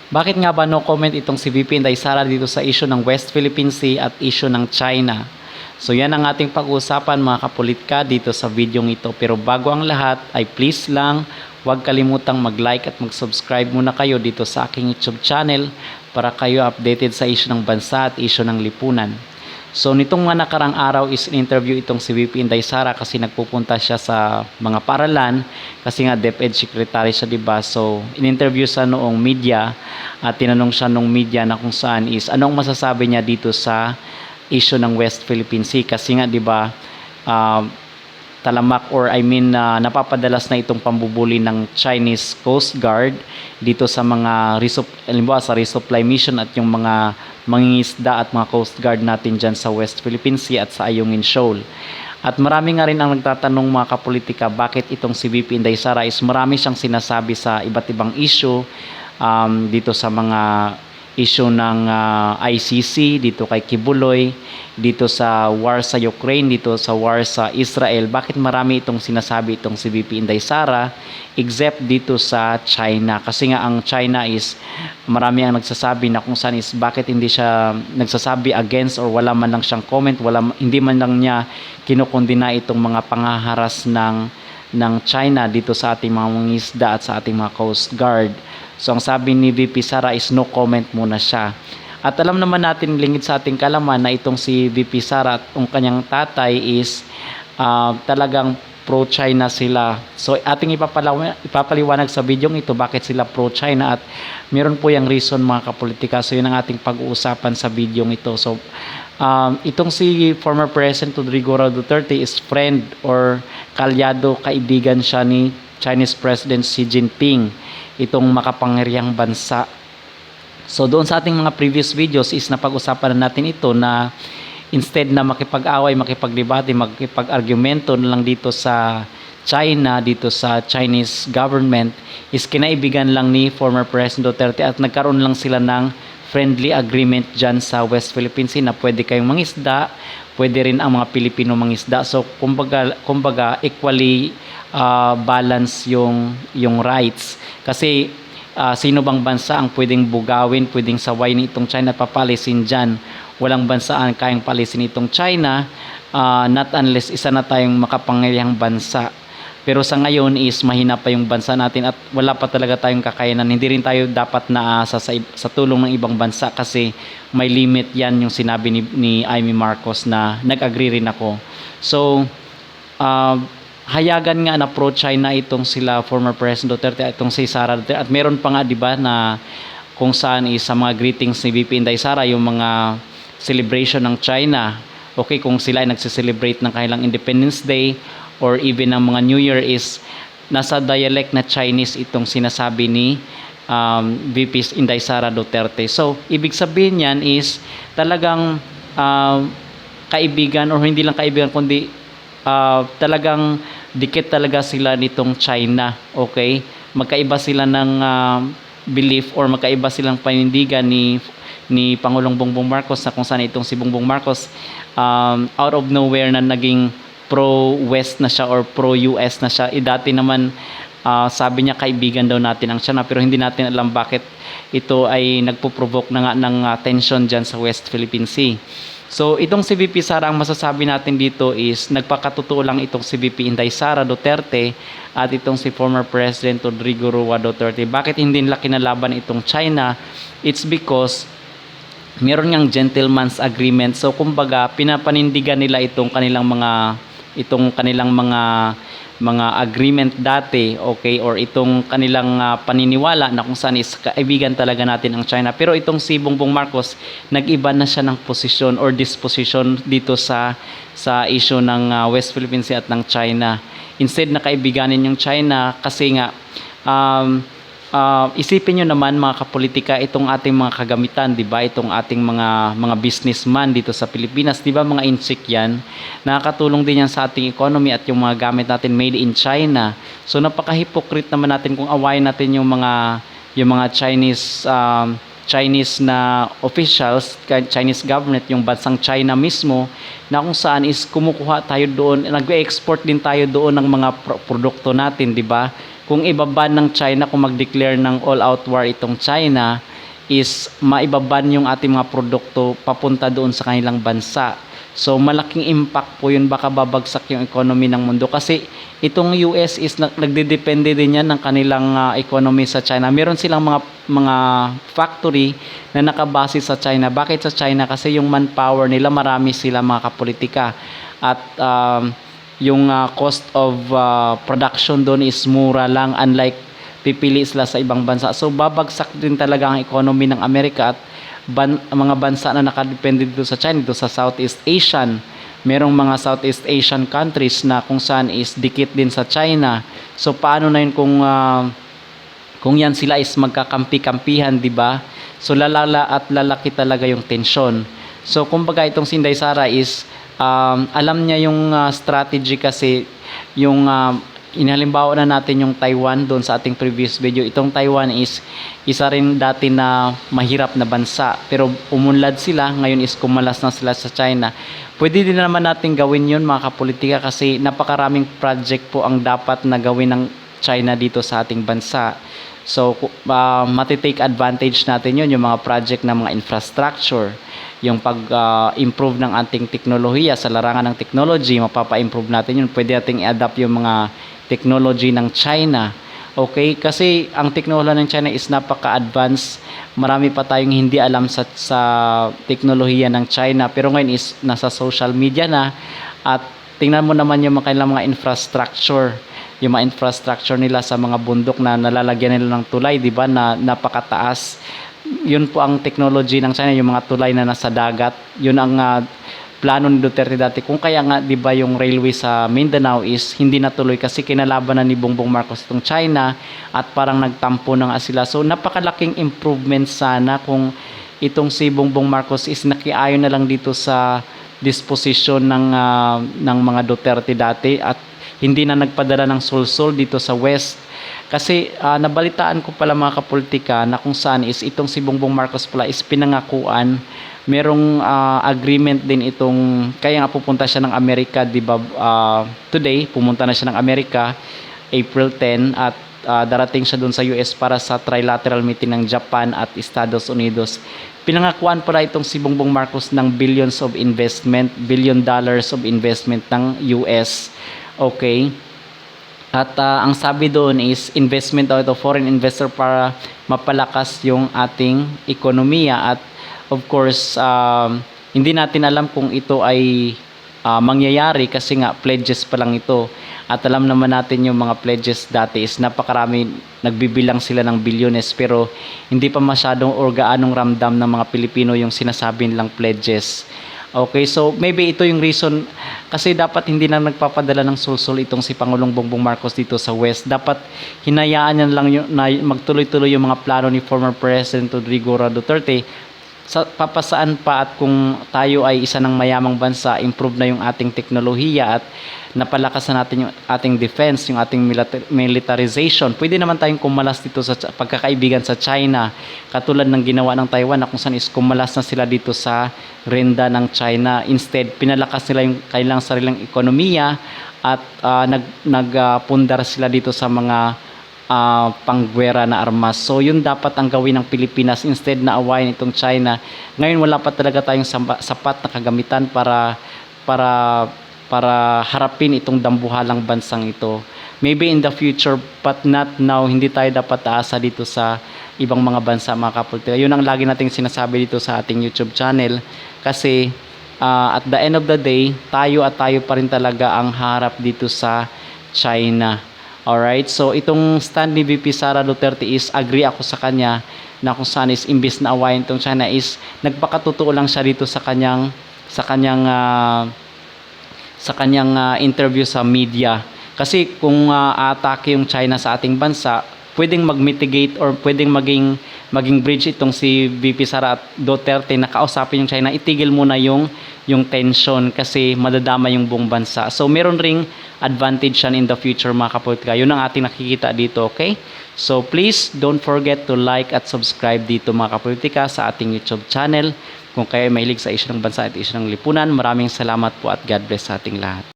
Bakit nga ba no comment itong si VP Inday Sara dito sa issue ng West Philippine Sea at issue ng China? So yan ang ating pag-uusapan mga kapulitka dito sa video ito. Pero bago ang lahat ay please lang huwag kalimutang mag-like at mag-subscribe muna kayo dito sa aking YouTube channel para kayo updated sa issue ng bansa at issue ng lipunan. So nitong mga nakarang araw is interview itong si VP Inday Sara kasi nagpupunta siya sa mga paaralan kasi nga DepEd Secretary siya, diba? So in-interview sa noong media at tinanong siya nung media na kung saan is anong masasabi niya dito sa issue ng West Philippine Sea kasi nga, diba, talamak or napapadalas na itong pambubuli ng Chinese Coast Guard dito sa mga sa resupply mission at yung mga mangingisda at mga Coast Guard natin dyan sa West Philippine Sea at sa Ayungin Shoal. At marami nga rin ang nagtatanong mga kapolitika bakit itong si VP Inday Sara is marami siyang sinasabi sa iba't ibang issue dito sa mga issue ng ICC, dito kay Kibuloy, dito sa war sa Ukraine, dito sa war sa Israel. Bakit marami itong sinasabi itong si VP Inday Sara except dito sa China? Kasi nga ang China is marami ang nagsasabi na kung saan is bakit hindi siya nagsasabi against or wala man lang siyang comment, hindi man lang niya kinukondina itong mga pangaharas ng China dito sa ating mga mangingisda at sa ating mga Coast Guard. So ang sabi ni VP Sara is no comment muna siya. At alam naman natin lingid sa ating kalaman na itong si VP Sara at ang kanyang tatay is talagang pro-China sila. So ating ipapaliwanag sa video ito bakit sila pro-China at meron po yung reason mga kapolitika. So yun ang ating pag-uusapan sa video ito. So itong si former President Rodrigo Roa Duterte is friend or kalyado, kaibigan siya ni Chinese President Xi Jinping, itong makapangyarihang bansa. So doon sa ating mga previous videos is napag-usapan na natin ito na instead na makipag-away, makipagdebate, makipag-argumento na lang dito sa China, dito sa Chinese government, is kinaibigan lang ni former President Duterte at nagkaroon lang sila ng friendly agreement dyan sa West Philippine Sea na pwede kayong mangisda, pwede rin ang mga Pilipino mangisda. So kumbaga equally balance yung rights. Kasi sino bang bansa ang pwedeng bugawin, pwedeng sawayin itong China at papalisin dyan? Walang bansa ang kayang palisin itong China, not unless isa na tayong makapangyarihang bansa. Pero sa ngayon is mahina pa yung bansa natin at wala pa talaga tayong kakayanan. Hindi rin tayo dapat naasa sa tulong ng ibang bansa kasi may limit yan yung sinabi ni Amy Marcos na nag-agree rin ako. So hayagan nga na pro-China itong sila former President Duterte at itong si Sara Duterte. At meron pa nga, diba, na kung saan is sa mga greetings ni VP Inday Sara yung mga celebration ng China. Okay, kung sila ay nagsiselebrate ng kanilang Independence Day or even ang mga New Year is nasa dialect na Chinese itong sinasabi ni VP Inday Sara Duterte. So, ibig sabihin yan is talagang kaibigan or hindi lang kaibigan kundi talagang dikit talaga sila nitong China. Okay? Magkaiba sila ng belief or magkaiba silang panindigan ni Pangulong Bongbong Marcos na kung saan itong si Bongbong Marcos out of nowhere na naging pro-West na siya or pro-US na siya. Dati naman sabi niya kaibigan daw natin ang China pero hindi natin alam bakit ito ay nagpo-provoke na nga ng tension dyan sa West Philippine Sea. So itong si VP Sara, ang masasabi natin dito is nagpakatotoo lang itong si VP Inday Sara Duterte at itong si former President Rodrigo Roa Duterte. Bakit hindi nila kinalaban itong China? It's because meron ngang gentleman's agreement. So kumbaga pinapanindigan nila itong kanilang mga agreement dati, okay, or itong kanilang paniniwala na kung saan is kaibigan talaga natin ang China. Pero itong si Bongbong Marcos, nag-iba na siya ng posisyon or disposition dito sa issue ng West Philippine Sea at ng China. Instead na kaibiganin yung China kasi nga isipin nyo naman mga kapolitika itong ating mga kagamitan, di ba? Itong ating mga businessman dito sa Pilipinas, di ba, mga insik yan, nakakatulong din yan sa ating economy at yung mga gamit natin made in China. So napaka-hypocrite naman natin kung awayin natin yung mga Chinese na officials, Chinese government, yung bansang China mismo, na kung saan is kumukuha tayo doon, nag-export din tayo doon ng mga produkto natin, di ba? Kung ibaban ng China, kung mag-declare ng all-out war itong China, is maibaban yung ating mga produkto papunta doon sa kanilang bansa. So malaking impact po yun, baka babagsak yung economy ng mundo kasi itong US is nagdedepende din yan ng kanilang economy sa China. Meron silang mga factory na nakabase sa China. Bakit sa China? Kasi yung manpower nila marami sila mga kapolitika at yung cost of production doon is mura lang, unlike pipili sila sa ibang bansa. So babagsak din talaga ang economy ng Amerika at mga bansa na nakadepende dito sa China, dito sa Southeast Asian. Merong mga Southeast Asian countries na kung saan is dikit din sa China. So paano na yun kung yan sila is magkakampi-kampihan, di ba? So lalala at lalaki talaga yung tensyon. So kumbaga itong si Inday Sara is alam niya yung strategy kasi yung inalimbawa na natin yung Taiwan doon sa ating previous video. Itong Taiwan is isa rin dati na mahirap na bansa, pero umunlad sila, ngayon is kumalas na sila sa China. Pwede din naman natin gawin yun mga kapolitika kasi napakaraming project po ang dapat na gawin ng China dito sa ating bansa. So matitake advantage natin yun, yung mga project ng mga infrastructure, yung pag-improve ng ating teknolohiya sa larangan ng technology, mapapa-improve natin yun. Pwede nating i-adapt yung mga technology ng China. Okay? Kasi ang teknolohiya ng China is napaka-advanced. Marami pa tayong hindi alam sa teknolohiya ng China. Pero ngayon is nasa social media na. At tingnan mo naman yung kanilang mga infrastructure. Yung mga infrastructure nila sa mga bundok na nalalagyan nila ng tulay, di ba? Na napakataas. Yun po ang technology ng China, yung mga tulay na nasa dagat. Yun ang plano ni Duterte dati. Kung kaya nga, di ba, yung railway sa Mindanao is hindi natuloy kasi kinalaban na ni Bongbong Marcos itong China at parang nagtampo na nga sila. So napakalaking improvement sana kung itong si Bongbong Marcos is nakiayon na lang dito sa disposition ng mga Duterte dati at hindi na nagpadala ng sulsul dito sa West. Kasi nabalitaan ko pala mga kapolitika na kung saan is itong si Bongbong Marcos pala is pinangakuan. Merong agreement din itong, kaya nga pupunta siya ng Amerika, di ba? Today, pumunta na siya ng Amerika, April 10, at darating siya doon sa US para sa trilateral meeting ng Japan at Estados Unidos. Pinangakuan pala itong si Bongbong Marcos ng $billion of investment ng US. Okay? At ang sabi doon is investment daw ito, foreign investor para mapalakas yung ating ekonomiya. At of course, hindi natin alam kung ito ay mangyayari kasi nga pledges pa lang ito. At alam naman natin yung mga pledges dati is napakarami, nagbibilang sila ng bilyones pero hindi pa masyadong or gaanong ramdam ng mga Pilipino yung sinasabi nilang pledges. Okay, so maybe ito yung reason kasi dapat hindi na nagpapadala ng sulsul itong si Pangulong Bongbong Marcos dito sa West. Dapat hinayaan niya lang na magtuloy-tuloy yung mga plano ni former President Rodrigo Duterte. Papasaan pa at kung tayo ay isa ng mayamang bansa, improve na yung ating teknolohiya at napalakas na natin yung ating defense, yung ating militarization. Pwede naman tayong kumalas dito sa pagkakaibigan sa China, katulad ng ginawa ng Taiwan na kung saan is kumalas na sila dito sa renda ng China. Instead, pinalakas nila yung kailang sariling ekonomiya at nagpundar sila dito sa mga panggwera na armas. So yun dapat ang gawin ng Pilipinas instead na awayin itong China. Ngayon wala pa talaga tayong sapat na kagamitan para harapin itong dambuhalang bansang ito. Maybe in the future but not now. Hindi tayo dapat aasa dito sa ibang mga bansa mga kapolitika. Yun ang lagi nating sinasabi dito sa ating YouTube channel kasi at the end of the day tayo pa rin talaga ang harap dito sa China. Alright, so itong stand ni VP Sara Duterte is agree ako sa kanya na kung saan is imbis na awayin itong China is nagpakatotoo lang siya dito sa kanyang interview sa media. Kasi kung atake yung China sa ating bansa, pwedeng mag-mitigate or pwedeng maging bridge itong si VP Sara Duterte na kausapin yung China, itigil muna yung tension kasi madadama yung buong bansa. So meron ring advantage yan in the future mga kapolitika. Yun ang ating nakikita dito, okay? So please don't forget to like at subscribe dito mga kapolitika sa ating YouTube channel. Kung kayo ay mahilig sa isyu ng bansa at isyu ng lipunan, maraming salamat po at God bless sa ating lahat.